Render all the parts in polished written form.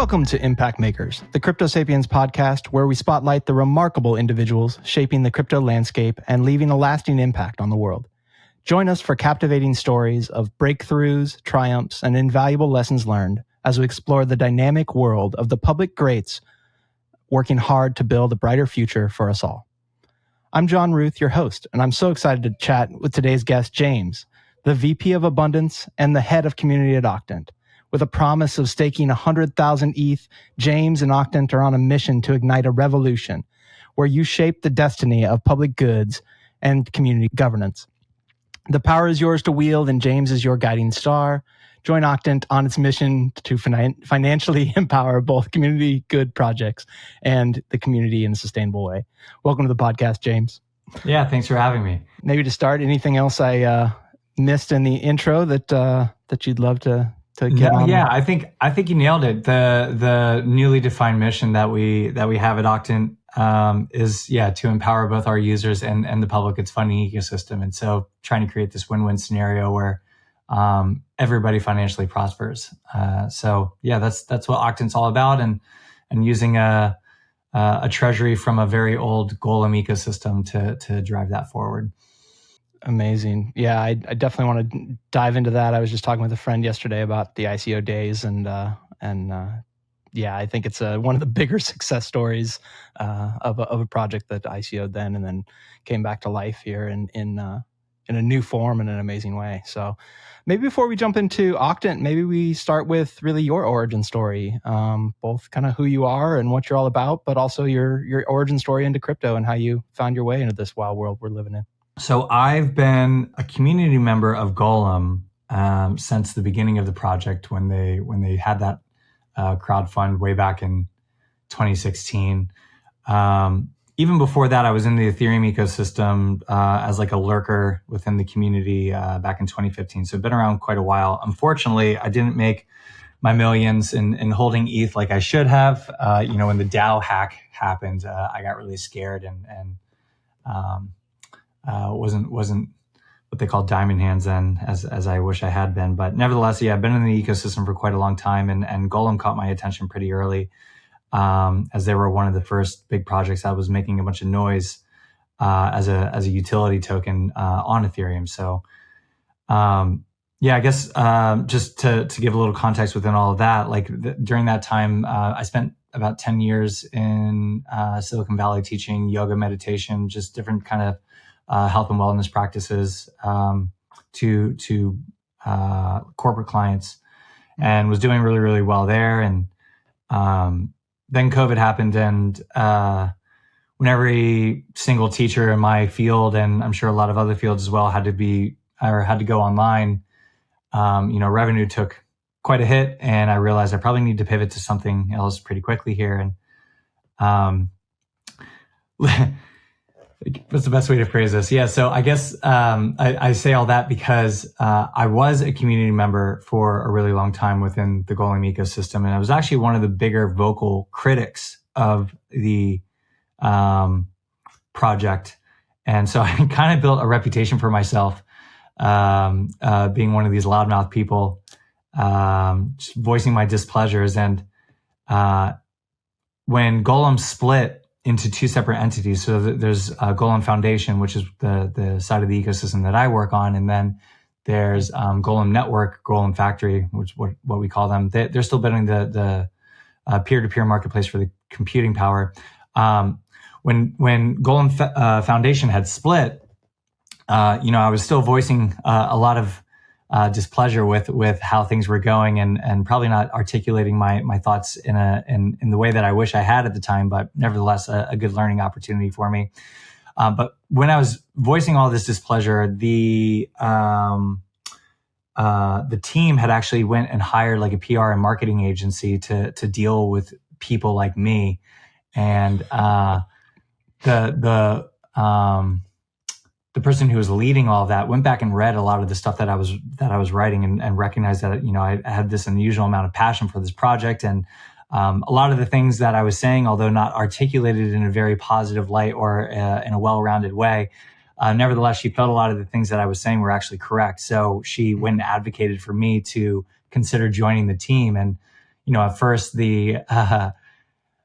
Welcome to Impact Makers, the Crypto Sapiens podcast where we spotlight the remarkable individuals shaping the crypto landscape and leaving a lasting impact on the world. Join us for captivating stories of breakthroughs, triumphs, and invaluable lessons learned as we explore the dynamic world of the public greats working hard to build a brighter future for us all. I'm John Ruth, your host, and I'm so excited to chat with today's guest, James, the VP of Abundance and the head of community at Octant. With a promise of staking 100,000 ETH, James and Octant are on a mission to ignite a revolution where you shape the destiny of public goods and community governance. The power is yours to wield, and James is your guiding star. Join Octant on its mission to financially empower both community good projects and the community in a sustainable way. Welcome to the podcast, James. Yeah, thanks for having me. Maybe to start, anything else I missed in the intro that you'd love to get on? Yeah, I think you nailed it. The newly defined mission that we have at Octant is to empower both our users and the public its funding ecosystem. And so trying to create this win-win scenario where everybody financially prospers. That's what Octant's all about, and using a treasury from a very old Golem ecosystem to drive that forward. Amazing. Yeah, I definitely want to dive into that. I was just talking with a friend yesterday about the ICO days, and I think it's one of the bigger success stories of a project that ICO'd then and then came back to life here in a new form in an amazing way. So maybe before we jump into Octant, maybe we start with really your origin story, both kind of who you are and what you're all about, but also your origin story into crypto and how you found your way into this wild world we're living in. So I've been a community member of Golem since the beginning of the project when they had that crowdfund way back in 2016. Even before that, I was in the Ethereum ecosystem as like a lurker within the community back in 2015. So I've been around quite a while. Unfortunately, I didn't make my millions in holding ETH like I should have. When the DAO hack happened, I got really scared and wasn't what they call diamond hands then, as I wish I had been. But nevertheless, I've been in the ecosystem for quite a long time, and Golem caught my attention pretty early, as they were one of the first big projects that was making a bunch of noise as a utility token on Ethereum. So I guess just to give a little context within all of that, during that time, I spent about 10 years in Silicon Valley teaching yoga, meditation, just different kind of health and wellness practices to corporate clients, and was doing really, really well there. And then COVID happened, and when every single teacher in my field, and I'm sure a lot of other fields as well, had to go online, revenue took quite a hit, and I realized I probably need to pivot to something else pretty quickly here. And what's the best way to phrase this? Yeah, so I guess I say all that because I was a community member for a really long time within the Golem ecosystem, and I was actually one of the bigger vocal critics of the project. And so I kind of built a reputation for myself being one of these loudmouth people, just voicing my displeasures. And when Golem split into two separate entities. So there's Golem Foundation, which is the side of the ecosystem that I work on. And then there's Golem Network, Golem Factory, which what we call them. They're still building the peer-to-peer marketplace for the computing power. When Golem Foundation had split, I was still voicing a lot of displeasure with how things were going, and probably not articulating my thoughts in the way that I wish I had at the time, but nevertheless a good learning opportunity for me. But when I was voicing all this displeasure, the team had actually went and hired like a PR and marketing agency to deal with people like me, and the person who was leading all of that went back and read a lot of the stuff that I was writing, and recognized that I had this unusual amount of passion for this project, and a lot of the things that I was saying, although not articulated in a very positive light or in a well-rounded way, nevertheless, she felt a lot of the things that I was saying were actually correct. So she went and advocated for me to consider joining the team, and at first the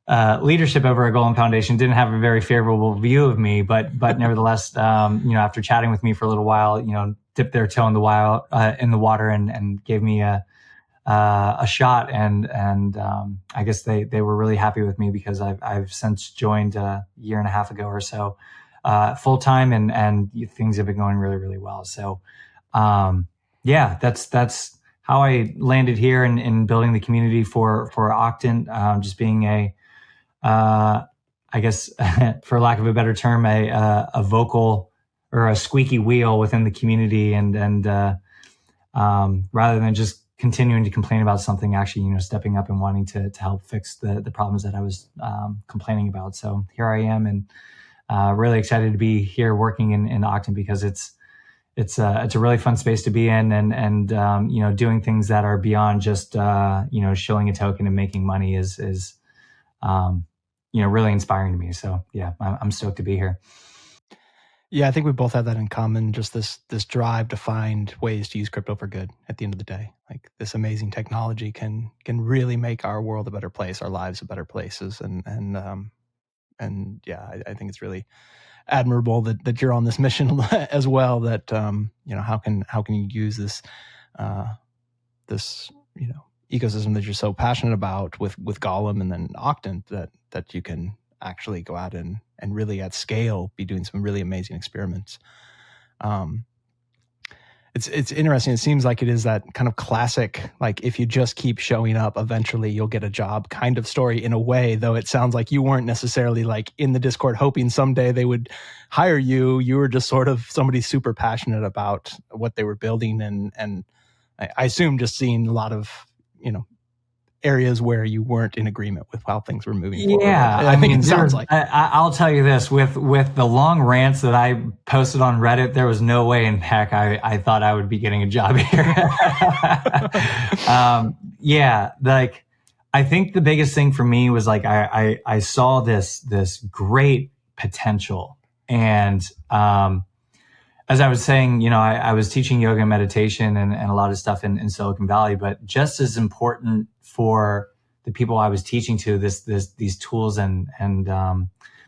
leadership over at Golem Foundation didn't have a very favorable view of me, but nevertheless, after chatting with me for a little while, dipped their toe in the water and gave me a shot, and I guess they were really happy with me because I've since joined a year and a half ago or so, full time, and things have been going really, really well. So, that's how I landed here in building the community for Octant, just being I guess, for lack of a better term, a vocal or a squeaky wheel within the community, and rather than just continuing to complain about something, actually, stepping up and wanting to help fix the problems that I was complaining about. So here I am, and really excited to be here working in Octant, because it's a really fun space to be in, and doing things that are beyond just shilling a token and making money is really inspiring to me. So yeah, I'm stoked to be here. Yeah, I think we both have that in common. Just this drive to find ways to use crypto for good. At the end of the day, like, this amazing technology can really make our world a better place, our lives a better places, and yeah, I think it's really admirable that you're on this mission as well. That how can you use this ecosystem that you're so passionate about with Golem and then Octant, that you can actually go out and really at scale be doing some really amazing experiments. It's interesting. It seems like it is that kind of classic, like, if you just keep showing up, eventually you'll get a job kind of story, in a way, though it sounds like you weren't necessarily like in the Discord hoping someday they would hire you. You were just sort of somebody super passionate about what they were building, and I assume just seeing a lot of areas where you weren't in agreement with how things were moving forward. Yeah, I think it sounds like. I'll tell you this, with the long rants that I posted on Reddit, there was no way in heck I thought I would be getting a job here. Like, I think the biggest thing for me was, like, I saw this great potential, and as I was saying, I was teaching yoga and meditation and a lot of stuff in Silicon Valley, but just as important for the people I was teaching to, these tools and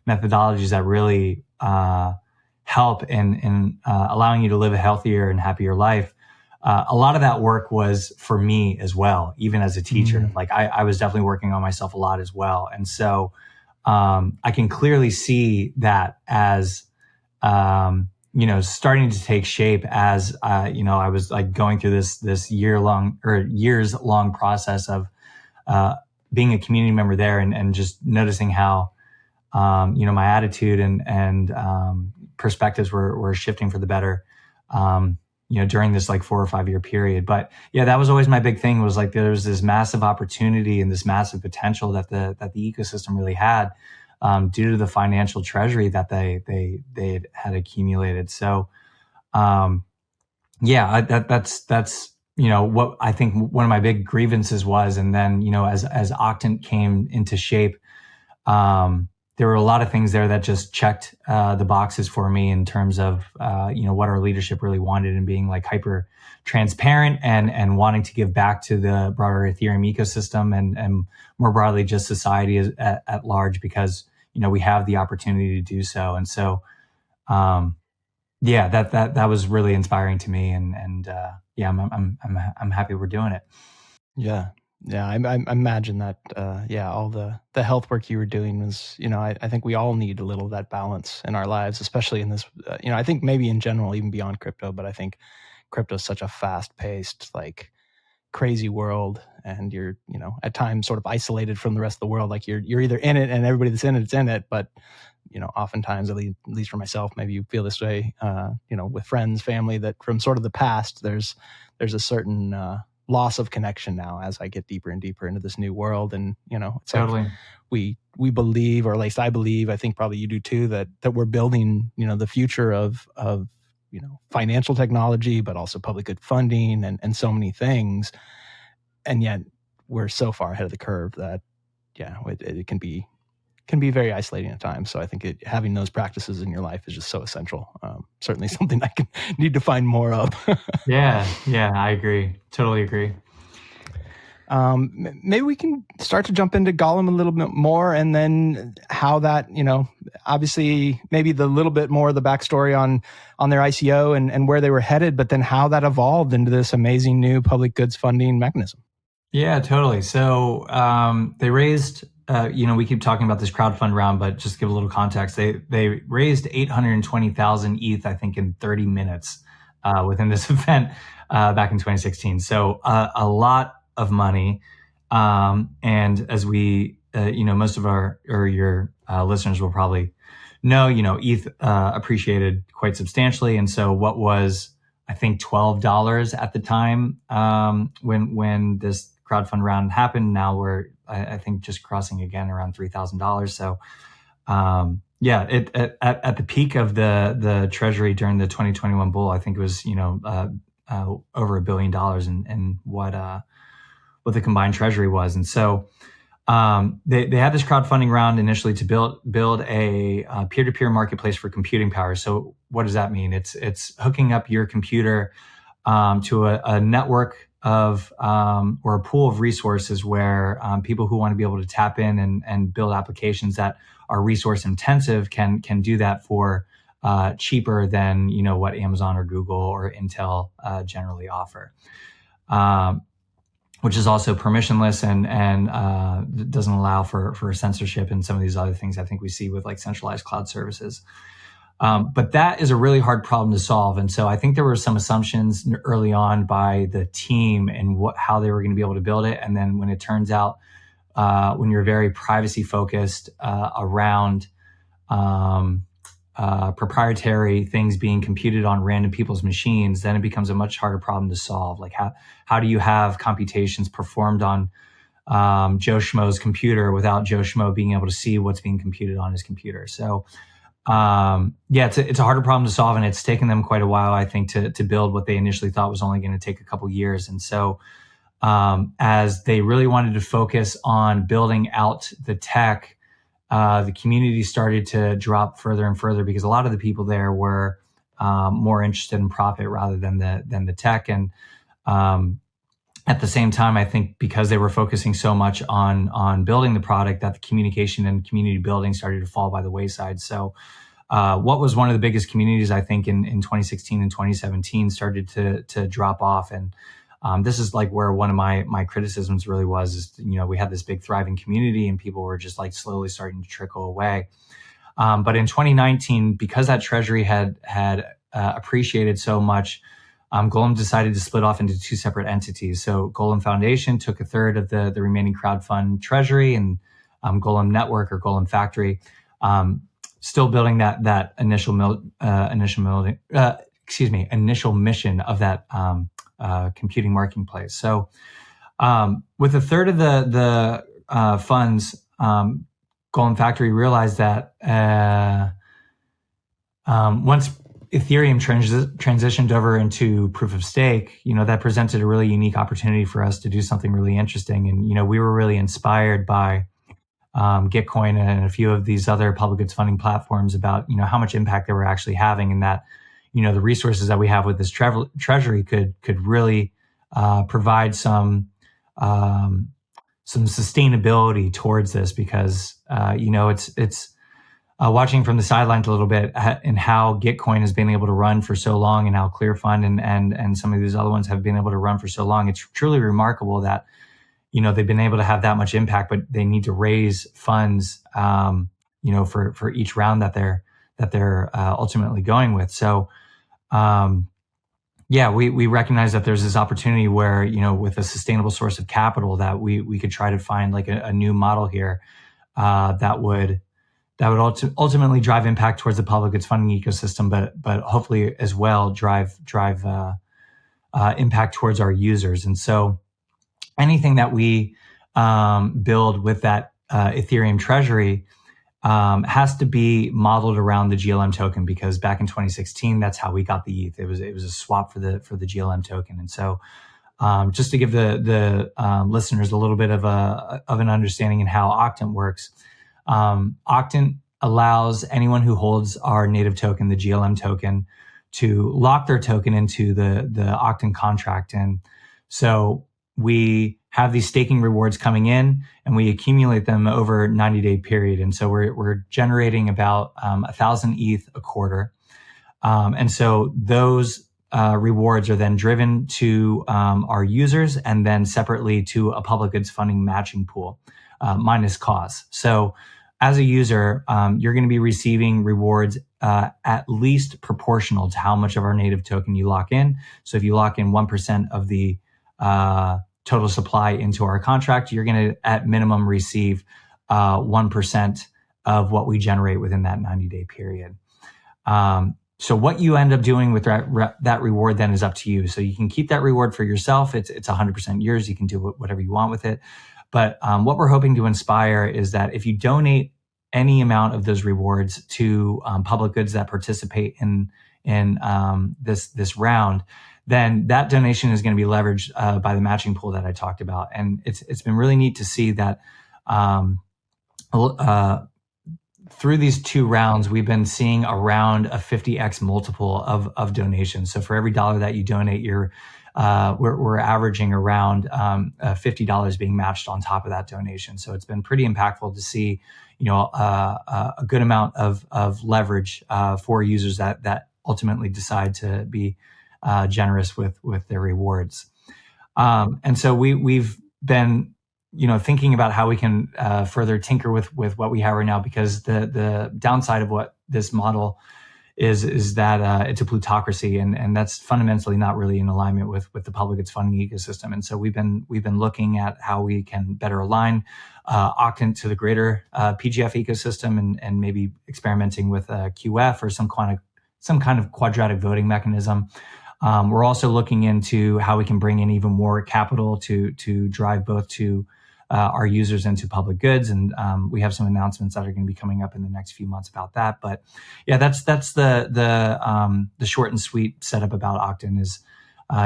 methodologies that really help in allowing you to live a healthier and happier life. A lot of that work was for me as well, even as a teacher. Mm-hmm. Like, I was definitely working on myself a lot as well. And so I can clearly see that as starting to take shape as, I was like going through this years long process of being a community member there, and just noticing how, my attitude and perspectives were shifting for the better, during this like 4 or 5 year period. But yeah, that was always my big thing, was like, there was this massive opportunity and this massive potential that the ecosystem really had, due to the financial treasury that they had accumulated. So, that's what I think one of my big grievances was. And then, as Octant came into shape, there were a lot of things there that just checked the boxes for me in terms of what our leadership really wanted, and being like hyper transparent and wanting to give back to the broader Ethereum ecosystem, and more broadly just society at large, because we have the opportunity to do so. And so that was really inspiring to me, and I'm happy we're doing it. Yeah, I imagine that. All the health work you were doing was, I think we all need a little of that balance in our lives, especially in this. I think maybe in general, even beyond crypto, but I think crypto is such a fast-paced, like, crazy world, and you're at times sort of isolated from the rest of the world. Like, you're either in it, and everybody that's in it's in it, but oftentimes, at least for myself, maybe you feel this way, with friends, family, that from sort of the past, there's a certain loss of connection now as I get deeper and deeper into this new world. And it's totally, like we believe, or at least I believe, I think probably you do too, that we're building the future of financial technology, but also public good funding and so many things. And yet we're so far ahead of the curve that it can be very isolating at times. So I think having those practices in your life is just so essential. Certainly something I need to find more of. Yeah, I agree. Totally agree. Maybe we can start to jump into Golem a little bit more, and then how that, obviously maybe the little bit more of the backstory on their ICO and where they were headed, but then how that evolved into this amazing new public goods funding mechanism. Yeah, totally. So they raised, we keep talking about this crowdfund round, but just to give a little context, they raised 820,000 ETH, I think, in 30 minutes within this event back in 2016. So a lot of money. And as we, most of your listeners will probably know, ETH appreciated quite substantially. And so what was, I think, $12 at the time when this crowdfund round happened, now we're, I think, just crossing again around $3,000. So at the peak of the treasury during the 2021 bull, I think it was, over $1 billion in what the combined treasury was. And so they had this crowdfunding round initially to build a peer-to-peer marketplace for computing power. So what does that mean? It's hooking up your computer to a network of or a pool of resources where people who want to be able to tap in and build applications that are resource intensive can do that for cheaper than what Amazon or Google or Intel generally offer, which is also permissionless and doesn't allow for censorship and some of these other things I think we see with like centralized cloud services. But that is a really hard problem to solve. And so I think there were some assumptions early on by the team and how they were going to be able to build it. And then when it turns out, when you're very privacy focused around proprietary things being computed on random people's machines, then it becomes a much harder problem to solve. Like how do you have computations performed on Joe Schmo's computer without Joe Schmo being able to see what's being computed on his computer? So it's a harder problem to solve, and it's taken them quite a while, I think, to build what they initially thought was only going to take a couple years. And so as they really wanted to focus on building out the tech, the community started to drop further and further because a lot of the people there were more interested in profit rather than the tech. And at the same time, I think because they were focusing so much on building the product, that the communication and community building started to fall by the wayside. So what was one of the biggest communities, I think, in 2016 and 2017 started to drop off. And this is like where one of my criticisms really was, is, we had this big thriving community and people were just like slowly starting to trickle away. But in 2019, because that treasury had appreciated so much, Golem decided to split off into two separate entities. So Golem Foundation took a third of the remaining crowdfund treasury, and Golem Network or Golem Factory, still building that initial mission of that computing marketplace. So with a third of the funds, Golem Factory realized that once Ethereum transitioned over into proof of stake, that presented a really unique opportunity for us to do something really interesting. And, we were really inspired by Gitcoin and a few of these other public goods funding platforms about, how much impact they were actually having, and that, the resources that we have with this treasury could really provide some sustainability towards this, because, it's watching from the sidelines a little bit and how Gitcoin has been able to run for so long, and how ClearFund and some of these other ones have been able to run for so long. It's truly remarkable that, they've been able to have that much impact, but they need to raise funds, for each round that they're ultimately going with. So, we recognize that there's this opportunity where, with a sustainable source of capital, that we could try to find like a new model here that would ultimately drive impact towards the public goods funding ecosystem, but hopefully as well drive impact towards our users. And so anything that we build with that Ethereum treasury has to be modeled around the GLM token, because back in 2016, that's how we got the ETH. It was a swap for the GLM token. And so just to give the listeners a little bit of an understanding in how Octant works, Octant allows anyone who holds our native token, the GLM token, to lock their token into the Octant contract. And so we have these staking rewards coming in, and we accumulate them over a 90-day period. And so we're generating about 1,000 ETH a quarter. And so those rewards are then driven to our users and then separately to a public goods funding matching pool, minus costs. So as a user, you're going to be receiving rewards at least proportional to how much of our native token you lock in. So if you lock in 1% of the total supply into our contract, you're going to at minimum receive 1% of what we generate within that 90-day period. So what you end up doing with that reward then is up to you. So you can keep that reward for yourself. It's 100% yours. You can do whatever you want with it. But what we're hoping to inspire is that if you donate any amount of those rewards to public goods that participate in this round, then that donation is going to be leveraged by the matching pool that I talked about. And it's been really neat to see that through these 2 rounds, we've been seeing around a 50x multiple of donations. So for every $1 that you donate, we're averaging around $50 being matched on top of that donation. So it's been pretty impactful to see, a good amount of leverage for users that ultimately decide to be generous with their rewards. And so we've been thinking about how we can further tinker with what we have right now, because the downside of what this model is that it's a plutocracy, and that's fundamentally not really in alignment with the public goods funding ecosystem. And so we've been looking at how we can better align Octant to the greater PGF ecosystem, and maybe experimenting with QF or some kind of quadratic voting mechanism. We're also looking into how we can bring in even more capital to drive both to our users into public goods, and we have some announcements that are going to be coming up in the next few months about that. But yeah, that's the short and sweet setup about Octant is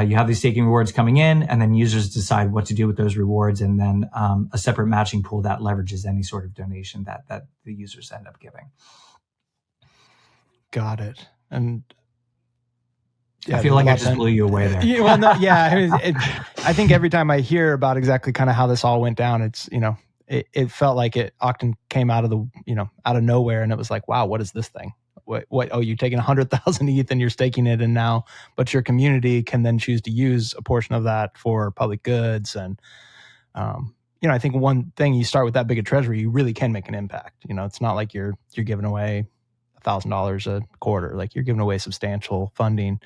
you have these staking rewards coming in, and then users decide what to do with those rewards, and then a separate matching pool that leverages any sort of donation that the users end up giving. Got it. And yeah, I feel like I just blew you away there. Yeah, well, no, yeah. I think every time I hear about exactly kind of how this all went down, it's, it felt like Octant came out of out of nowhere, and it was like, wow, what is this thing? What? Oh, you're taking 100,000 ETH and you're staking it, and now, but your community can then choose to use a portion of that for public goods. And, I think one thing, you start with that big a treasury, you really can make an impact. It's not like you're giving away $1,000 a quarter, like you're giving away substantial funding.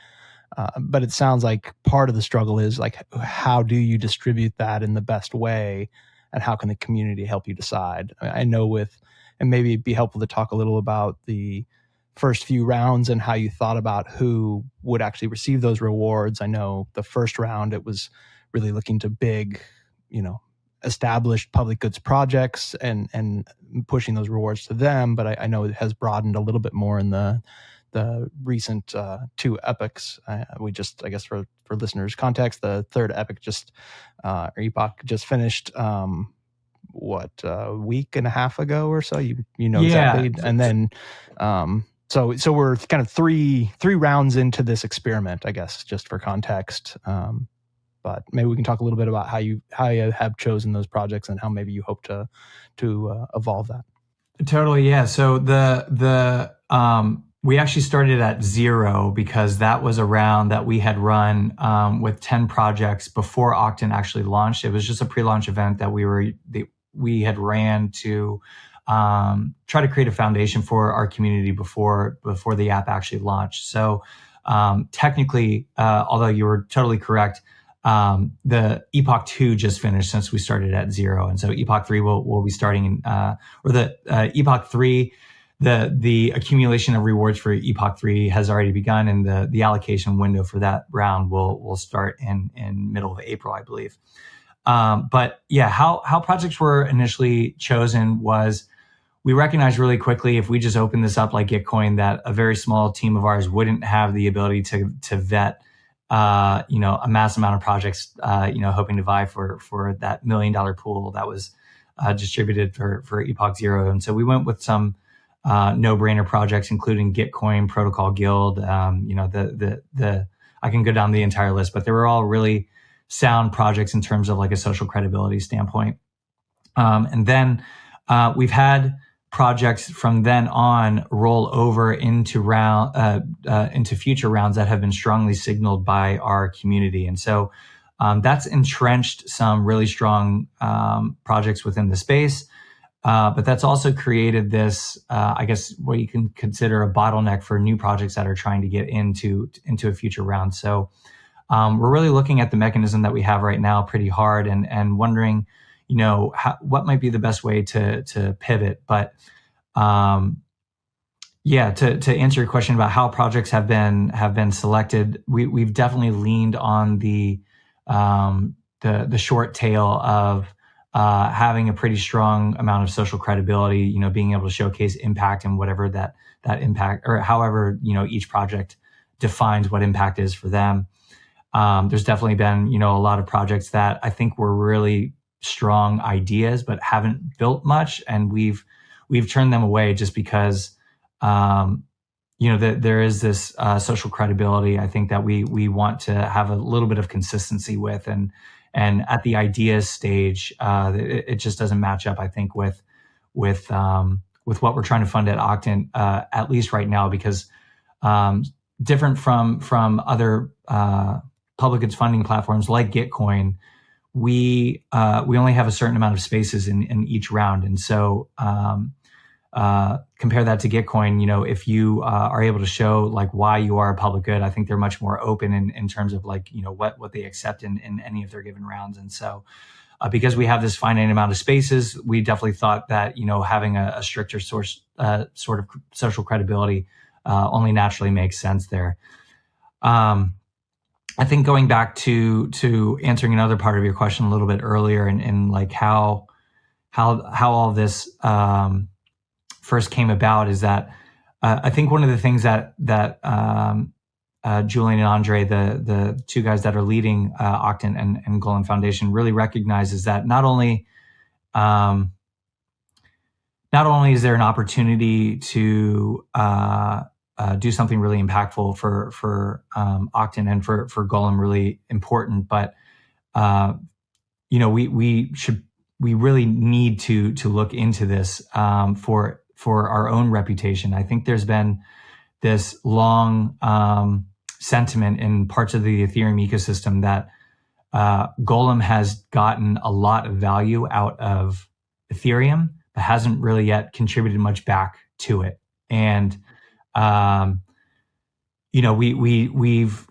But it sounds like part of the struggle is like, how do you distribute that in the best way, and how can the community help you decide? I know and maybe it'd be helpful to talk a little about the first few rounds and how you thought about who would actually receive those rewards. I know the first round, it was really looking to big, established public goods projects and pushing those rewards to them. But I know it has broadened a little bit more in the recent 2 epochs. We just, I guess for listeners' context, the third epoch epoch just finished a week and a half ago or so. Exactly. And then so we're kind of three rounds into this experiment, I guess, just for context. But maybe we can talk a little bit about how you have chosen those projects and how maybe you hope to evolve that. Totally, yeah. So we actually started at 0 because that was a round that we had run with 10 projects before Octant actually launched. It was just a pre-launch event that we had ran to try to create a foundation for our community before the app actually launched. So technically, although you were totally correct, the Epoch 2 just finished since we started at 0. And so Epoch 3 will be starting Epoch 3, the accumulation of rewards for Epoch 3 has already begun, and the allocation window for that round will start in middle of April, I believe. But yeah, how projects were initially chosen was, we recognized really quickly, if we just opened this up like Gitcoin, that a very small team of ours wouldn't have the ability to vet a mass amount of projects, hoping to vie for that $1 million pool that was distributed for Epoch 0. And so we went with some no-brainer projects, including Gitcoin, Protocol Guild. I can go down the entire list, but they were all really sound projects in terms of like a social credibility standpoint. And then we've had projects from then on roll over into into future rounds that have been strongly signaled by our community. And so that's entrenched some really strong projects within the space. But that's also created this, I guess, what you can consider a bottleneck for new projects that are trying to get into a future round. So we're really looking at the mechanism that we have right now pretty hard and wondering, what might be the best way to pivot. But to answer your question about how projects have been selected, we've definitely leaned on the short tail of having a pretty strong amount of social credibility, being able to showcase impact and whatever that impact, or however, each project defines what impact is for them. There's definitely been, a lot of projects that I think were really strong ideas, but haven't built much. And we've turned them away just because, there is this social credibility, I think, that we want to have a little bit of consistency with. And at the ideas stage, it just doesn't match up, I think, with what we're trying to fund at Octant, at least right now, because different from other public goods funding platforms like Gitcoin, we only have a certain amount of spaces in each round. And so compare that to Gitcoin, if you are able to show like why you are a public good, I think they're much more open in terms of like, what they accept in any of their given rounds. And so because we have this finite amount of spaces, we definitely thought that, having a stricter sort of social credibility only naturally makes sense there. I think going back to answering another part of your question a little bit earlier, and like how all this first came about, is that I think one of the things that Julian and Andre, the two guys that are leading Octant and Golem Foundation, really recognizes that not only is there an opportunity to do something really impactful for Octant and for Golem, really important, but we really need to look into this for our own reputation. I think there's been this long sentiment in parts of the Ethereum ecosystem that Golem has gotten a lot of value out of Ethereum, but hasn't really yet contributed much back to it. And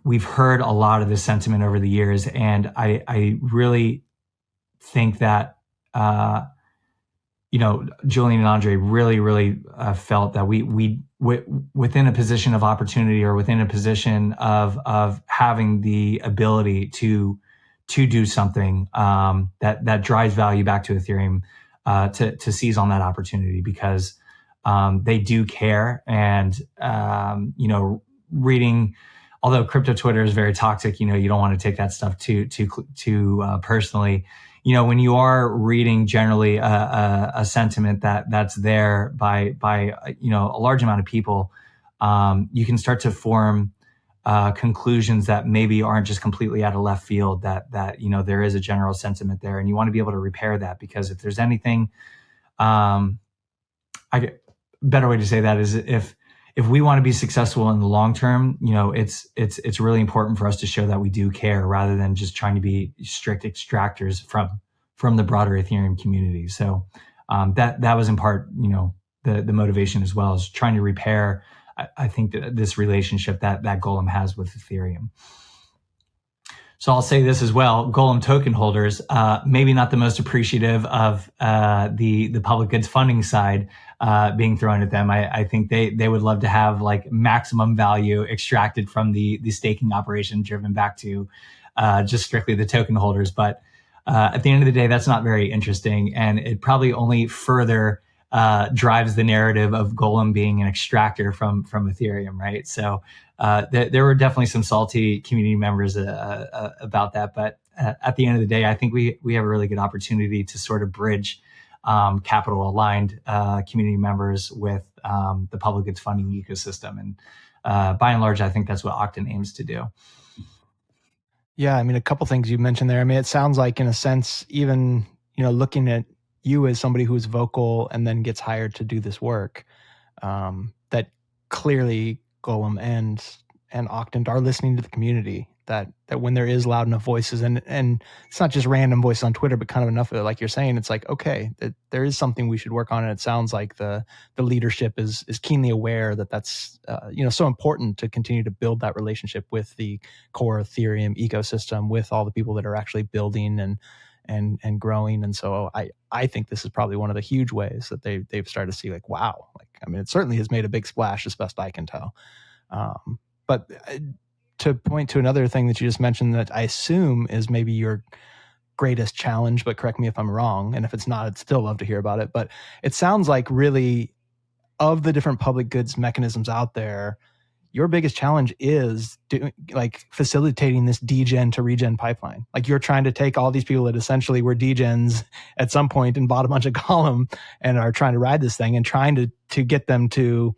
we've heard a lot of this sentiment over the years, and I really think that Julian and Andre really felt that we within a position of opportunity, or within a position of having the ability to do something that drives value back to Ethereum, to seize on that opportunity, because they do care. And reading, although crypto Twitter is very toxic, you don't want to take that stuff too personally. When you are reading generally a sentiment that's there by a large amount of people, you can start to form conclusions that maybe aren't just completely out of left field, that there is a general sentiment there, and you want to be able to repair that. Because if there's anything, better way to say that is, if we want to be successful in the long term, it's really important for us to show that we do care, rather than just trying to be strict extractors from the broader Ethereum community. So that was in part, the motivation as well, is trying to repair, I think, this relationship that Golem has with Ethereum. So I'll say this as well: Golem token holders, maybe not the most appreciative of the public goods funding side being thrown at them. I think they would love to have like maximum value extracted from the staking operation, driven back to just strictly the token holders. But at the end of the day, that's not very interesting, and it probably only further drives the narrative of Golem being an extractor from Ethereum, right? So there were definitely some salty community members about that, but at the end of the day, I think we have a really good opportunity to sort of bridge capital aligned community members with the public goods funding ecosystem, and by and large, I think that's what Octant aims to do. Yeah, I mean, a couple things you mentioned there. I mean, it sounds like, in a sense, even, looking at you as somebody who's vocal and then gets hired to do this work, that clearly Golem and Octant are listening to the community. That when there is loud enough voices, and it's not just random voices on Twitter, but kind of enough of it, like you're saying, it's like, okay, that there is something we should work on, and it sounds like the leadership is keenly aware that that's so important to continue to build that relationship with the core Ethereum ecosystem, with all the people that are actually building and growing. And so I think this is probably one of the huge ways that they've started to see, like, wow, like, I mean, it certainly has made a big splash as best I can tell. But to point to another thing that you just mentioned that I assume is maybe your greatest challenge, but correct me if I'm wrong. And if it's not, I'd still love to hear about it. But it sounds like, really, of the different public goods mechanisms out there, your biggest challenge is facilitating this degen to regen pipeline. Like, you're trying to take all these people that essentially were degens at some point and bought a bunch of Golem and are trying to ride this thing, and trying to get them to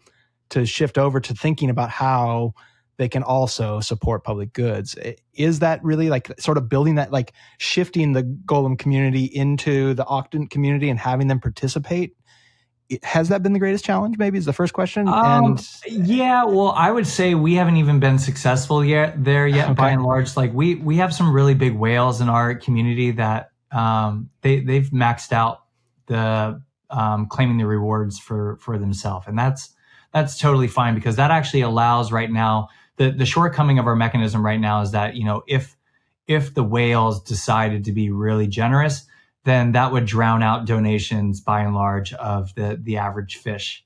shift over to thinking about how they can also support public goods. Is that really, like, sort of building that, like, shifting the Golem community into the Octant community and having them participate? Has that been the greatest challenge, maybe, is the first question? Yeah, well, I would say we haven't even been successful yet okay. By and large. Like, we have some really big whales in our community that they've maxed out the claiming the rewards for themselves. And that's totally fine, because that actually allows right now, the shortcoming of our mechanism right now is that, if the whales decided to be really generous, then that would drown out donations by and large of the average fish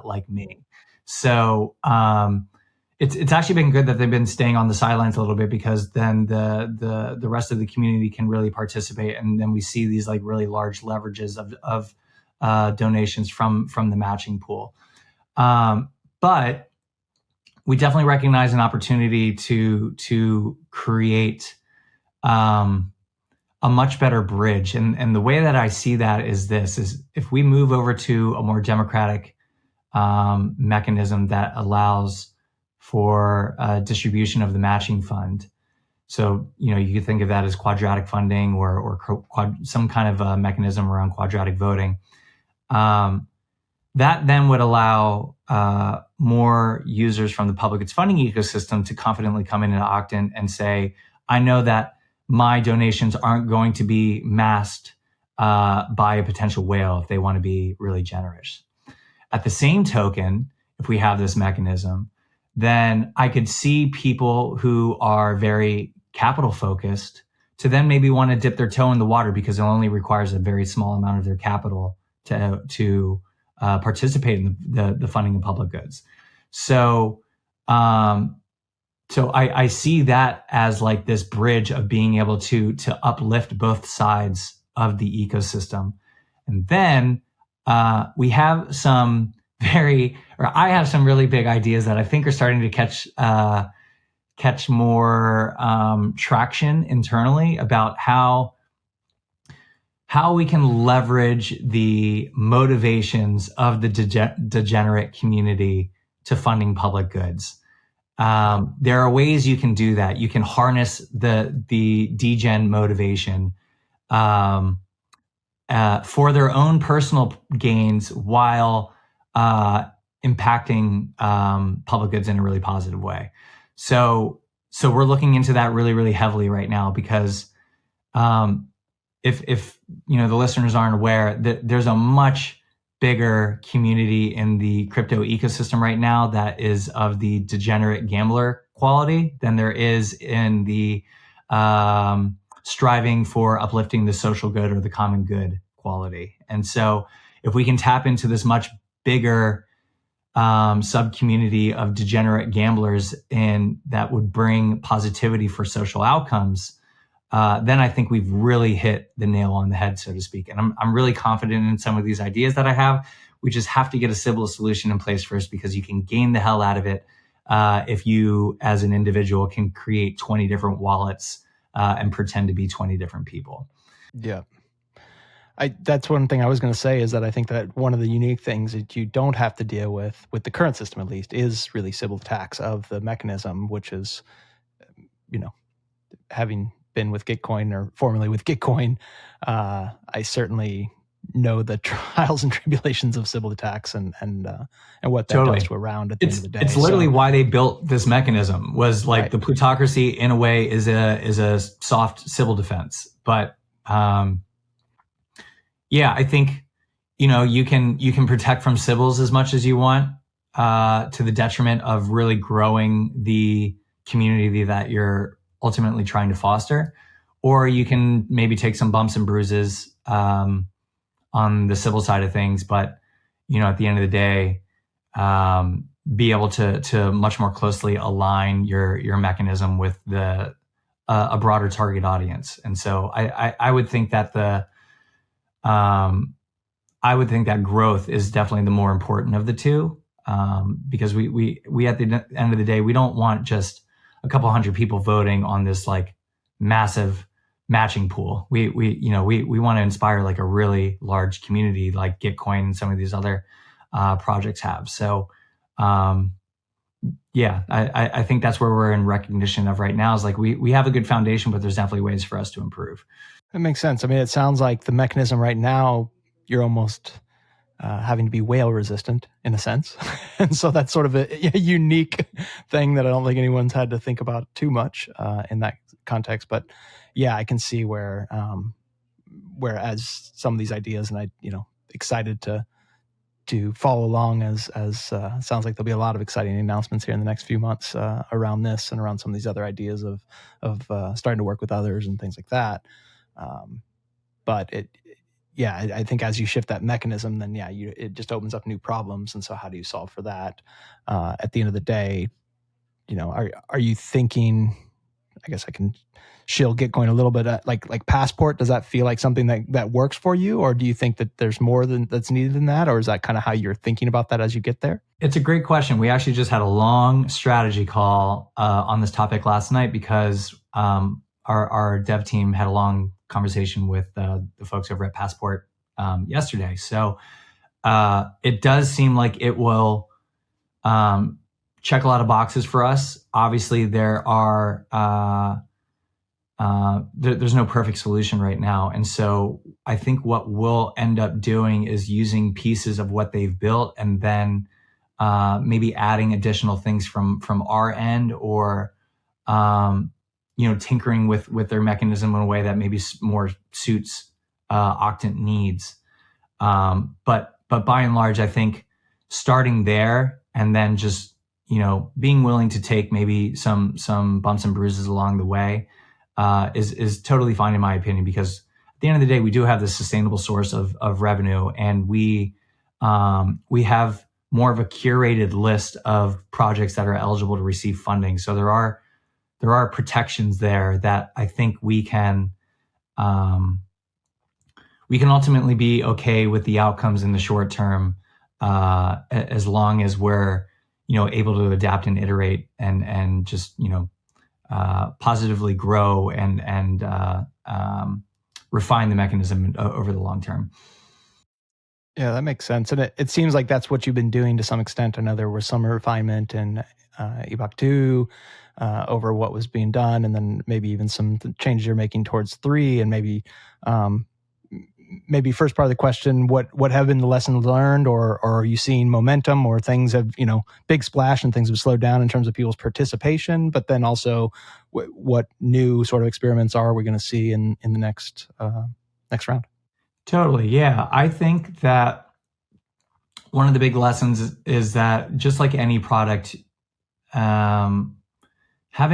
like me. So it's actually been good that they've been staying on the sidelines a little bit, because then the rest of the community can really participate, and then we see these, like, really large leverages of donations from the matching pool. But we definitely recognize an opportunity to create a much better bridge. And the way that I see that is if we move over to a more democratic mechanism that allows for distribution of the matching fund. So, you can think of that as quadratic funding or some kind of a mechanism around quadratic voting. That then would allow more users from the public goods funding ecosystem to confidently come into Octant and say, I know that my donations aren't going to be masked by a potential whale if they want to be really generous. At the same token, if we have this mechanism, then I could see people who are very capital focused to then maybe want to dip their toe in the water, because it only requires a very small amount of their capital to participate in the funding of public goods. So I see that as, like, this bridge of being able to uplift both sides of the ecosystem. And then I have some really big ideas that I think are starting to catch more traction internally about how we can leverage the motivations of the degenerate community to funding public goods. There are ways you can do that. You can harness the degen motivation for their own personal gains while impacting public goods in a really positive way. So we're looking into that really, really heavily right now, because if the listeners aren't aware, that there's a much bigger community in the crypto ecosystem right now that is of the degenerate gambler quality than there is in the striving for uplifting the social good or the common good quality. And so if we can tap into this much bigger sub-community of degenerate gamblers, and that would bring positivity for social outcomes, then I think we've really hit the nail on the head, so to speak. And I'm really confident in some of these ideas that I have. We just have to get a Sybil solution in place first, because you can gain the hell out of it if you, as an individual, can create 20 different wallets and pretend to be 20 different people. Yeah. That's one thing I was going to say, is that I think that one of the unique things that you don't have to deal with the current system, at least, is really Sybil tax of the mechanism, which is, having been with Gitcoin or formerly with Gitcoin, I certainly know the trials and tribulations of Sybil attacks and what that does to a round at the end of the day. It's literally why they built this mechanism, was like the plutocracy in a way is a soft Sybil defense. But I think, you can protect from Sybils as much as you want, to the detriment of really growing the community that you're ultimately trying to foster. Or you can maybe take some bumps and bruises on the Sybil side of things, but at the end of the day, be able to much more closely align your mechanism with a broader target audience. And so I would think that growth is definitely the more important of the two, because we at the end of the day, we don't want just a couple hundred people voting on this like massive matching pool. We want to inspire like a really large community like Gitcoin and some of these other projects have. So I think that's where we're in recognition of right now, is like we have a good foundation, but there's definitely ways for us to improve. That makes sense. I mean, it sounds like the mechanism right now, you're almost having to be whale resistant in a sense. And so that's sort of a unique thing that I don't think anyone's had to think about too much in that context. But yeah, I can see whereas some of these ideas, and excited to follow along as sounds like there'll be a lot of exciting announcements here in the next few months around this and around some of these other ideas of starting to work with others and things like that. But I think as you shift that mechanism, then it just opens up new problems. And so how do you solve for that? At the end of the day, are you thinking, I guess I can shill Gitcoin a little bit, like Passport? Does that feel like something that works for you? Or do you think that there's more that's needed than that? Or is that kind of how you're thinking about that as you get there? It's a great question. We actually just had a long strategy call on this topic last night, because our dev team had a long conversation with the folks over at Passport yesterday. So it does seem like it will check a lot of boxes for us. Obviously, there's no perfect solution right now. And so I think what we'll end up doing is using pieces of what they've built and then maybe adding additional things from our end, or tinkering with their mechanism in a way that maybe more suits Octant needs. But by and large, I think starting there and then just being willing to take maybe some bumps and bruises along the way is totally fine in my opinion, because at the end of the day, we do have this sustainable source of revenue, and we have more of a curated list of projects that are eligible to receive funding. So there are protections there that I think we can ultimately be okay with the outcomes in the short term, as long as we're able to adapt and iterate and just positively grow and refine the mechanism over the long term. Yeah, that makes sense. And it seems like that's what you've been doing to some extent. I know there was some refinement in Epoch 2 over what was being done, and then maybe even some changes you're making towards 3, and maybe first part of the question, what have been the lessons learned, or are you seeing momentum, or things have, big splash and things have slowed down in terms of people's participation, but then also what new sort of experiments are we going to see in the next round? Totally. Yeah. I think that one of the big lessons is that just like any product, having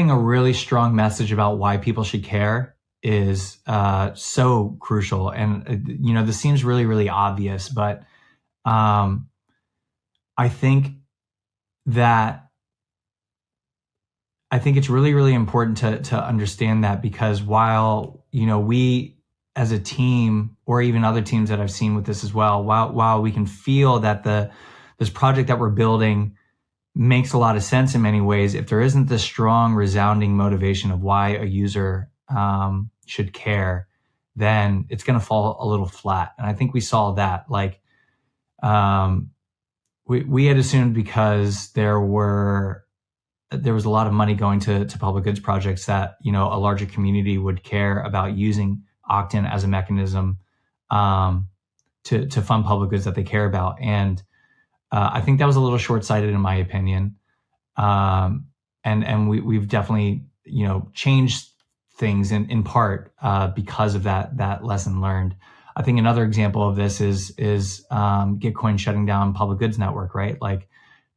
a really strong message about why people should care is so crucial. And, this seems really, really obvious, but I think it's really, really important to understand that, because while, we as a team, or even other teams that I've seen with this as well, while we can feel that this project that we're building makes a lot of sense in many ways, if there isn't the strong, resounding motivation of why a user should care, then it's going to fall a little flat. And I think we saw that. Like, we had assumed because there were there was a lot of money going to public goods projects that, a larger community would care about using Octant as a mechanism to fund public goods that they care about. And I think that was a little short-sighted in my opinion. And we've definitely, changed things in part because of that lesson learned. I think another example of this is Gitcoin shutting down public goods network, right? Like,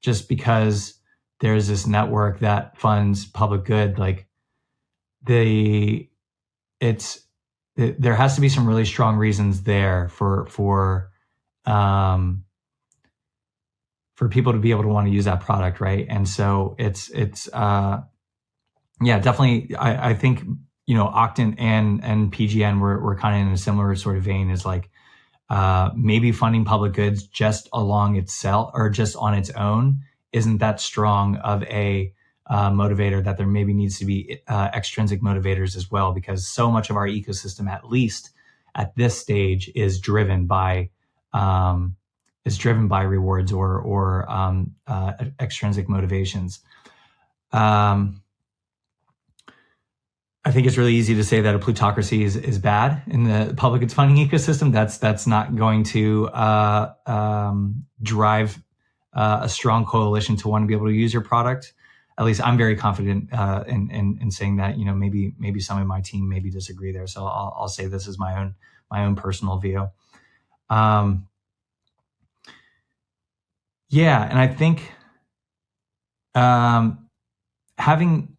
just because there's this network that funds public good, like there has to be some really strong reasons there for people to be able to want to use that product, right? And so it's definitely. I think Octant and PGN were kind of in a similar sort of vein as like maybe funding public goods just along itself or just on its own isn't that strong of a motivator, that there maybe needs to be extrinsic motivators as well, because so much of our ecosystem, at least at this stage, is driven by rewards or extrinsic motivations. I think it's really easy to say that a plutocracy is bad in the public goods funding ecosystem. That's not going to drive a strong coalition to want to be able to use your product. At least I'm very confident in saying that. Maybe some of my team maybe disagree there. So I'll say this is my own personal view. And I think having.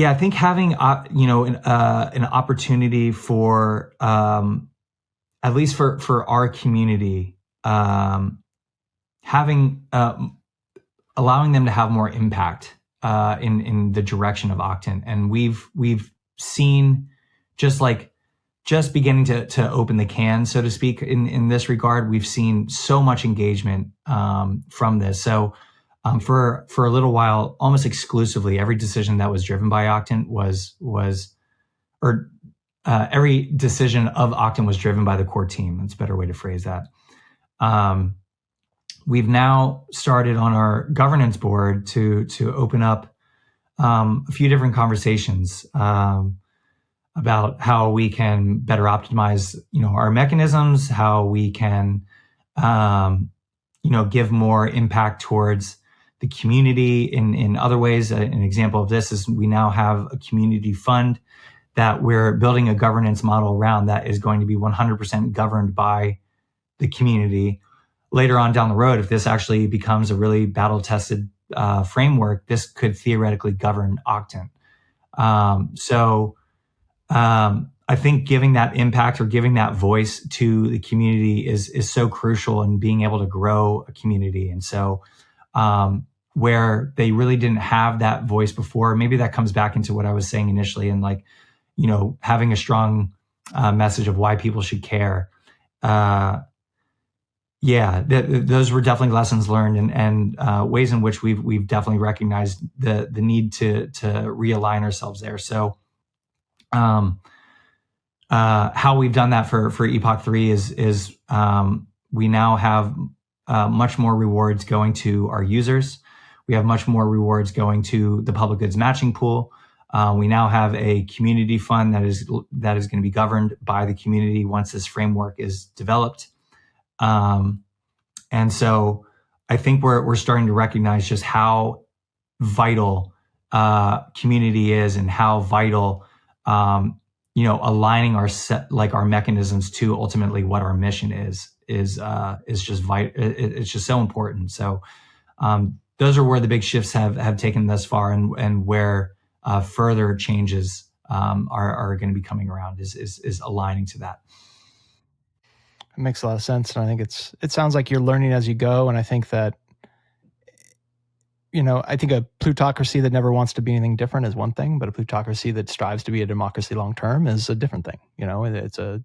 I think having an opportunity for at least for our community, having allowing them to have more impact in the direction of Octant, and we've seen just beginning to open the can, so to speak, in this regard. We've seen so much engagement from this. So. For a little while, almost exclusively, every decision that was driven by Octant every decision of Octant was driven by the core team. That's a better way to phrase that. We've now started on our governance board to open up a few different conversations about how we can better optimize, our mechanisms, how we can, give more impact towards the community in other ways. An example of this is we now have a community fund that we're building a governance model around that is going to be 100% governed by the community. Later on down the road, if this actually becomes a really battle-tested framework, this could theoretically govern Octant. I think giving that impact or giving that voice to the community is so crucial in being able to grow a community. And so where they really didn't have that voice before, maybe that comes back into what I was saying initially, and having a strong message of why people should care. Those were definitely lessons learned and ways in which we've definitely recognized the need to realign ourselves there. So how we've done that for Epoch 3 is we now have much more rewards going to our users. We have much more rewards going to the public goods matching pool. We now have a community fund that is going to be governed by the community once this framework is developed. And so I think we're starting to recognize just how vital community is, and how vital aligning our mechanisms to ultimately what our mission is just vital. It's just so important. So those are where the big shifts have taken thus far, and where further changes are going to be coming around is aligning to that. It makes a lot of sense, and I think it sounds like you're learning as you go. And I think that I think a plutocracy that never wants to be anything different is one thing, but a plutocracy that strives to be a democracy long term is a different thing. It's a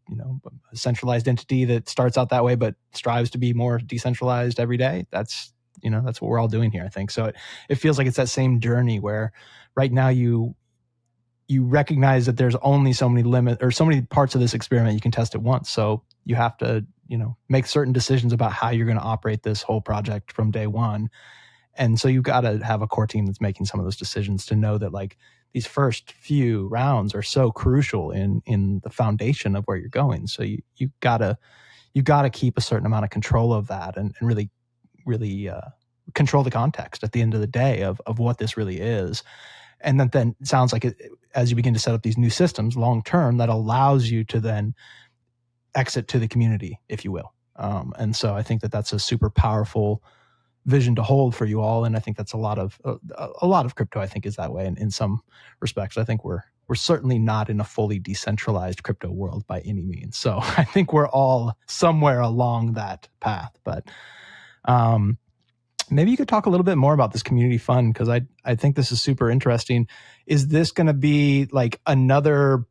centralized entity that starts out that way but strives to be more decentralized every day. That's what we're all doing here, I think. So it feels like it's that same journey where right now you recognize that there's only so many limits or so many parts of this experiment you can test at once. So You have to, make certain decisions about how you're going to operate this whole project from day one. And so you've got to have a core team that's making some of those decisions to know that like these first few rounds are so crucial in the foundation of where you're going. So you gotta keep a certain amount of control of that and really control the context at the end of the day of what this really is. And then it sounds like as you begin to set up these new systems long term, that allows you to then exit to the community, if you will. And so I think that's a super powerful vision to hold for you all, and I think that's a lot of crypto. I think is that way, and in some respects, I think we're certainly not in a fully decentralized crypto world by any means. So I think we're all somewhere along that path. But maybe you could talk a little bit more about this community fund, because I think this is super interesting. Is this going to be like another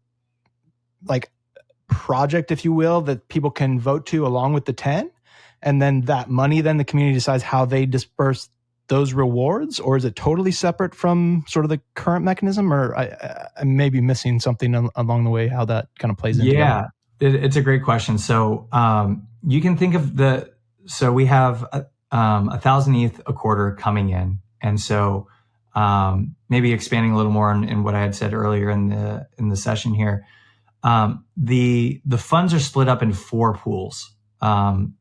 like project, if you will, that people can vote to along with the 10? And then that money, then the community decides how they disperse those rewards? Or is it totally separate from sort of the current mechanism? Or I may be missing something along the way, how that kind of plays into that. It's a great question. So you can think of so we have 1,000 ETH a quarter coming in. And so maybe expanding a little more in what I had said earlier in the session here, the funds are split up in 4 pools.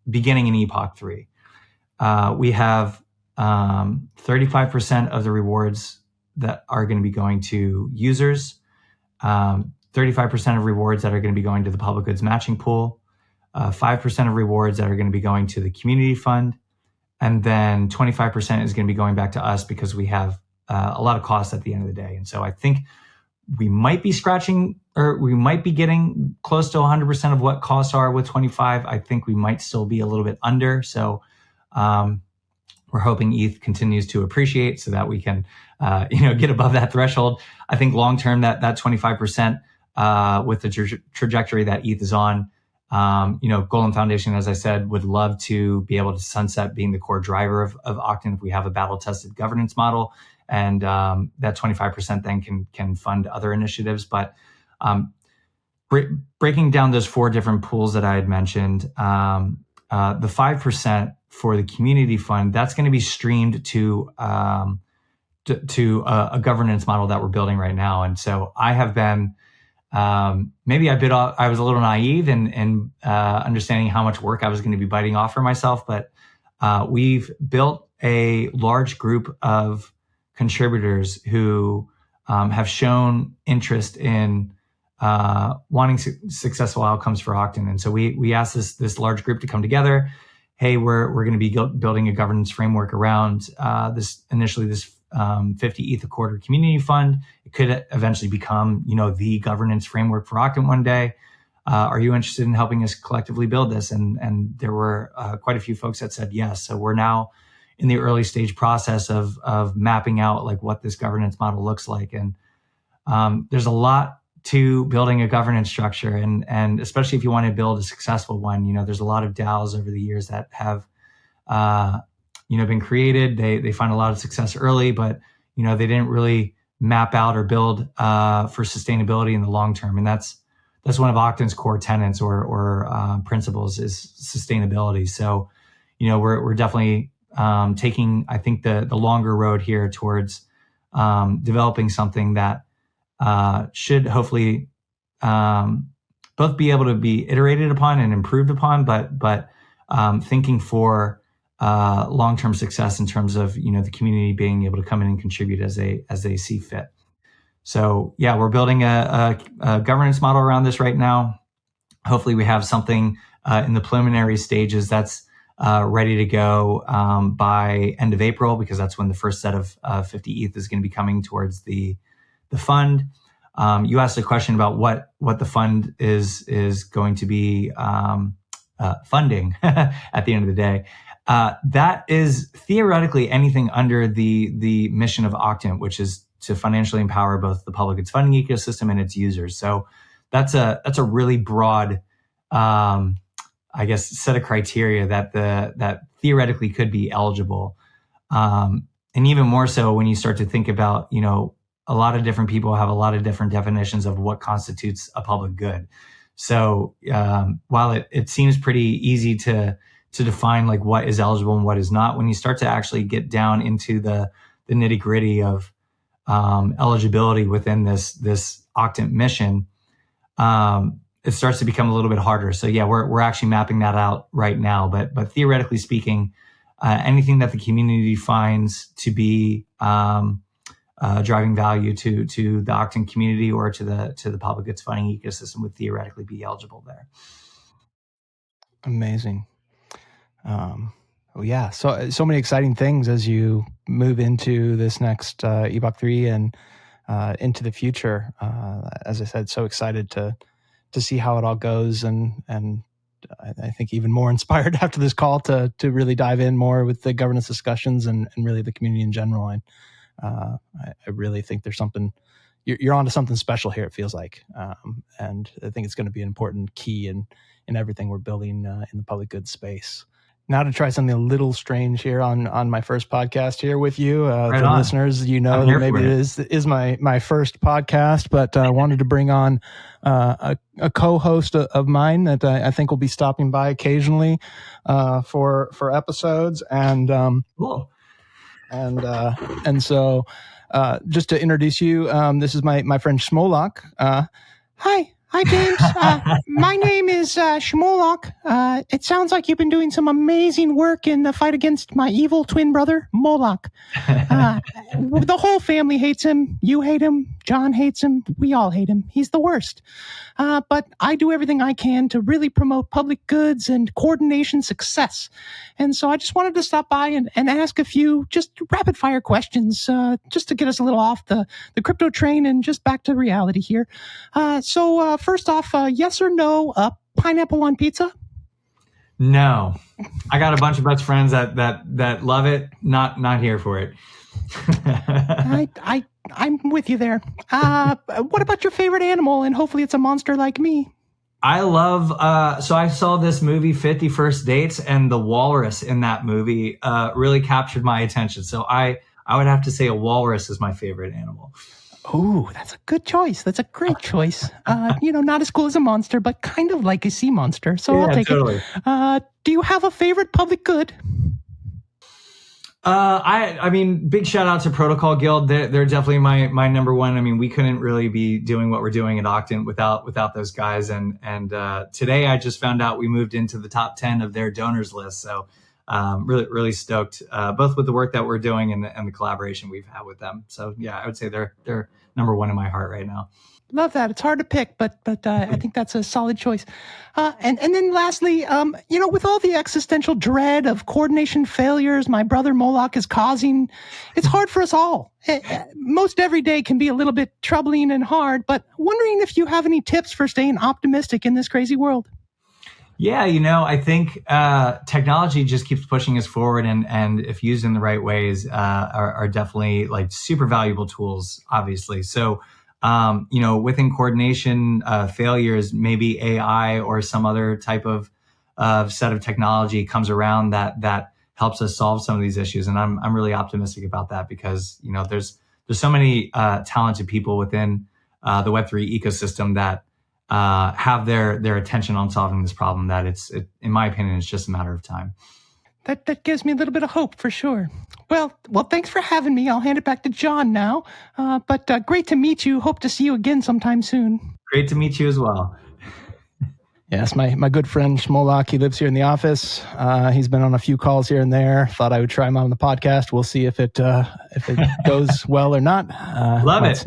Beginning in Epoch 3. We have 35% of the rewards that are going to be going to users, 35% of rewards that are going to be going to the public goods matching pool, 5% of rewards that are going to be going to the community fund, and then 25% is going to be going back to us because we have a lot of costs at the end of the day. And so I think we might be scratching, or we might be getting close to 100% of what costs are with 25. I think we might still be a little bit under. So we're hoping ETH continues to appreciate so that we can, get above that threshold. I think long term that 25% with the trajectory that ETH is on, Golem Foundation, as I said, would love to be able to sunset being the core driver of Octant if we have a battle tested governance model. And that 25% then can fund other initiatives. But breaking down those 4 different pools that I had mentioned, the 5% for the community fund, that's going to be streamed to a governance model that we're building right now. And so I have been, maybe I was a little naive in understanding how much work I was going to be biting off for myself, but we've built a large group of contributors who have shown interest in wanting successful outcomes for Octant. And so we asked this large group to come together. Hey, we're going to be building a governance framework around this 50 ETH a quarter community fund. It could eventually become, the governance framework for Octant one day. Are you interested in helping us collectively build this? And there were quite a few folks that said yes. So we're now in the early stage process of mapping out like what this governance model looks like. And there's a lot to building a governance structure. And especially if you want to build a successful one, there's a lot of DAOs over the years that have, been created. They find a lot of success early, but, they didn't really map out or build for sustainability in the long term. And that's one of Octant's core tenets or principles is sustainability. So, we're definitely taking, I think, the longer road here towards developing something that should hopefully both be able to be iterated upon and improved upon, but thinking for long-term success in terms of the community being able to come in and contribute as they see fit. So yeah, we're building a governance model around this right now. Hopefully, we have something in the preliminary stages that's ready to go by end of April, because that's when the first set of 50 ETH is going to be coming towards the fund. You asked a question about what the fund is going to be funding at the end of the day. That is theoretically anything under the mission of Octant, which is to financially empower both the public goods funding ecosystem and its users. So that's a really broad, set of criteria that theoretically could be eligible. And even more so when you start to think about, a lot of different people have a lot of different definitions of what constitutes a public good. So while it seems pretty easy to define like what is eligible and what is not, when you start to actually get down into the nitty gritty of eligibility within this Octant mission, it starts to become a little bit harder. So yeah, we're actually mapping that out right now. But theoretically speaking, anything that the community finds to be driving value to the Octant community or to the public goods funding ecosystem would theoretically be eligible there. Amazing. Yeah, so many exciting things as you move into this next EBOC 3 and into the future. As I said, so excited to see how it all goes, and I think even more inspired after this call to really dive in more with the governance discussions and really the community in general. And I really think there's something, you're onto something special here, it feels like. And I think it's going to be an important key in everything we're building in the public goods space. Now to try something a little strange here on my first podcast here with you. Right for on. Listeners, you know that maybe it is my first podcast, but I wanted to bring on a co-host of mine that I think will be stopping by occasionally for episodes. And Cool. And so just to introduce you, this is my friend Schmoloch. Hi, James. My name is Schmoloch. It sounds like you've been doing some amazing work in the fight against my evil twin brother, Moloch. The whole family hates him. You hate him. John hates him. We all hate him. He's the worst. But I do everything I can to really promote public goods and coordination success. And so I just wanted to stop by and ask a few just rapid fire questions just to get us a little off the crypto train and just back to reality here. So first off, yes or no, pineapple on pizza? No. I got a bunch of best friends that love it. Not here for it. I'm with you there. What about your favorite animal? And hopefully it's a monster like me. I love, so I saw this movie 50 First Dates, and the walrus in that movie really captured my attention. So I would have to say a walrus is my favorite animal. Oh, that's a good choice. That's a great choice. Not as cool as a monster, but kind of like a sea monster. So I'll take it. Do you have a favorite public good? I mean, big shout out to Protocol Guild. They're definitely my number one. I mean, we couldn't really be doing what we're doing at Octant without those guys. And today I just found out we moved into the top 10 of their donors list. So really stoked, both with the work that we're doing and the collaboration we've had with them. So yeah, I would say they're number one in my heart right now. Love that. It's hard to pick, but I think that's a solid choice. And then lastly, with all the existential dread of coordination failures my brother Moloch is causing, it's hard for us all. Most every day can be a little bit troubling and hard, but wondering if you have any tips for staying optimistic in this crazy world. Yeah, I think technology just keeps pushing us forward, and if used in the right ways, are definitely like super valuable tools, obviously. So, within coordination failures, maybe AI or some other type of set of technology comes around that helps us solve some of these issues. And I'm really optimistic about that because, there's so many talented people within the Web3 ecosystem that have their attention on solving this problem, that in my opinion, it's just a matter of time. That gives me a little bit of hope for sure. Well, thanks for having me. I'll hand it back to John now. But great to meet you. Hope to see you again sometime soon. Great to meet you as well. Yes, my good friend Schmoloch, he lives here in the office. He's been on a few calls here and there. Thought I would try him on the podcast. We'll see if it goes well or not. Love it.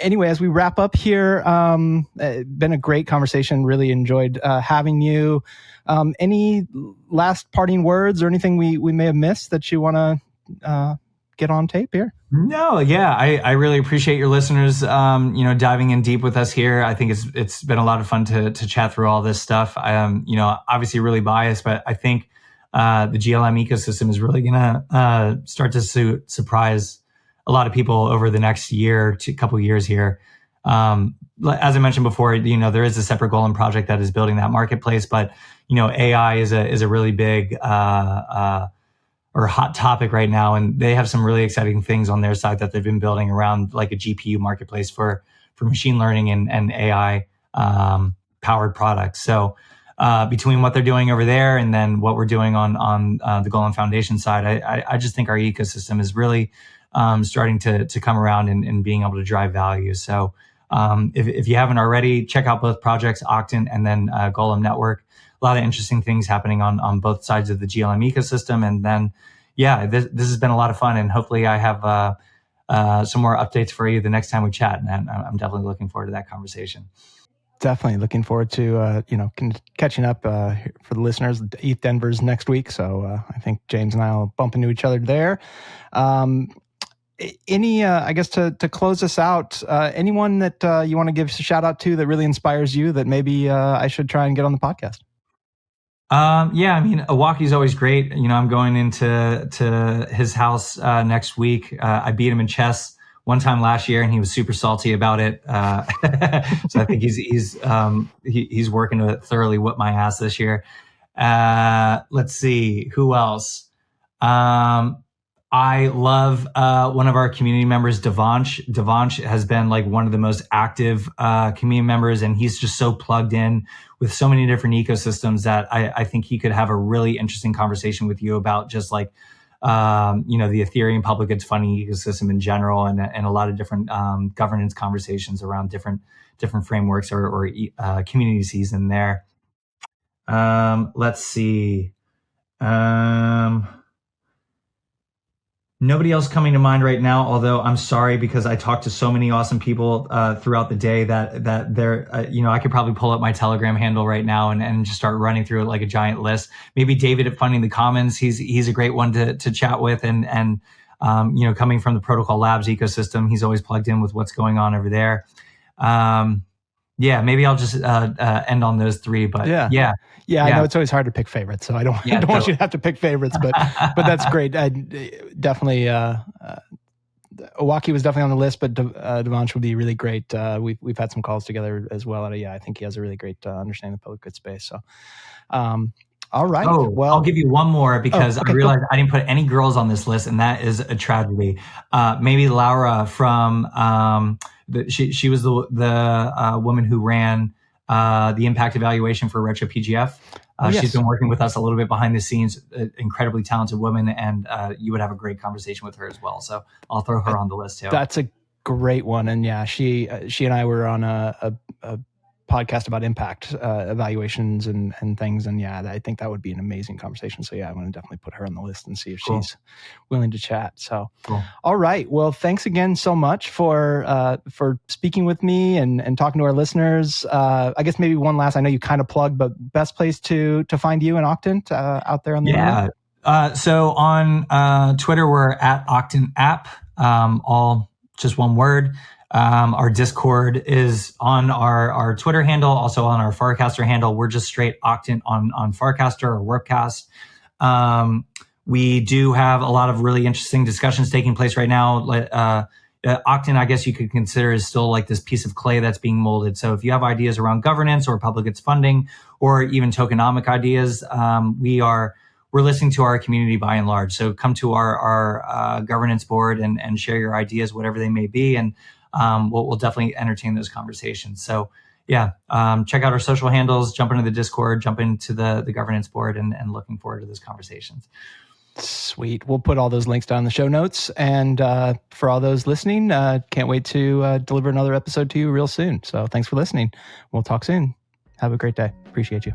Anyway, as we wrap up here, been a great conversation. Really enjoyed having you. Any last parting words or anything we may have missed that you want to get on tape here? No, yeah, I really appreciate your listeners, diving in deep with us here. I think it's been a lot of fun to chat through all this stuff. Obviously really biased, but I think the GLM ecosystem is really going to start to surprise a lot of people over the next year to couple years here. As I mentioned before, there is a separate Golem project that is building that marketplace, but AI is a really big or hot topic right now, and they have some really exciting things on their side that they've been building around like a GPU marketplace for machine learning and AI powered products. So between what they're doing over there and then what we're doing on the Golem Foundation side, I just think our ecosystem is really starting to come around and being able to drive value. So if you haven't already, check out both projects, Octant and then Golem Network. A lot of interesting things happening on both sides of the GLM ecosystem. And then, this has been a lot of fun. And hopefully I have some more updates for you the next time we chat. And I'm definitely looking forward to that conversation. Definitely looking forward to, catching up for the listeners. ETH Denver's next week. So I think James and I will bump into each other there. I guess to close us out, anyone that you want to give a shout out to that really inspires you that maybe I should try and get on the podcast? Iwaki's always great. I'm going into his house next week. I beat him in chess one time last year, and he was super salty about it. So I think he's working to thoroughly whip my ass this year. Let's see who else. I love one of our community members, Devansh. Devansh has been like one of the most active community members, and he's just so plugged in with so many different ecosystems that I think he could have a really interesting conversation with you about just like the Ethereum public goods funding ecosystem in general, and a lot of different governance conversations around different frameworks or communities he's in there. Let's see. Nobody else coming to mind right now, although I'm sorry because I talked to so many awesome people throughout the day that they're, I could probably pull up my Telegram handle right now and just start running through it like a giant list. Maybe David at Funding the Commons, he's a great one to chat with, and coming from the Protocol Labs ecosystem, he's always plugged in with what's going on over there. Maybe I'll just end on those three, but yeah. I know it's always hard to pick favorites, so I don't want you to have to pick favorites, but that's great. Definitely, Owaki was definitely on the list, but Devansh would be really great. We've had some calls together as well. I think he has a really great understanding of the public good space. So, all right. Oh, well, I'll give you one more because I realized I didn't put any girls on this list, and that is a tragedy. Maybe Laura from she was the woman who ran the impact evaluation for Retro PGF. She's been working with us a little bit behind the scenes, incredibly talented woman, and you would have a great conversation with her as well. So I'll throw her on the list too. That's a great one. And she and I were on a podcast about impact evaluations and things. And I think that would be an amazing conversation. So I'm going to definitely put her on the list and see if she's willing to chat. So, All right. Well, thanks again so much for speaking with me and talking to our listeners. I guess maybe one last, I know you kind of plugged, but best place to find you and Octant out there on the internet? So on Twitter, we're at Octant app, all just one word. Our Discord is on our Twitter handle, also on our Farcaster handle. We're just straight Octant on Farcaster or Warpcast. We do have a lot of really interesting discussions taking place right now. Octant, I guess you could consider, is still like this piece of clay that's being molded. So if you have ideas around governance or public goods funding or even tokenomic ideas, we're listening to our community by and large. So come to our governance board and share your ideas, whatever they may be. And we'll definitely entertain those conversations. So check out our social handles, jump into the Discord, jump into the governance board, and looking forward to those conversations. Sweet. We'll put all those links down in the show notes. And for all those listening, can't wait to deliver another episode to you real soon. So thanks for listening. We'll talk soon. Have a great day. Appreciate you.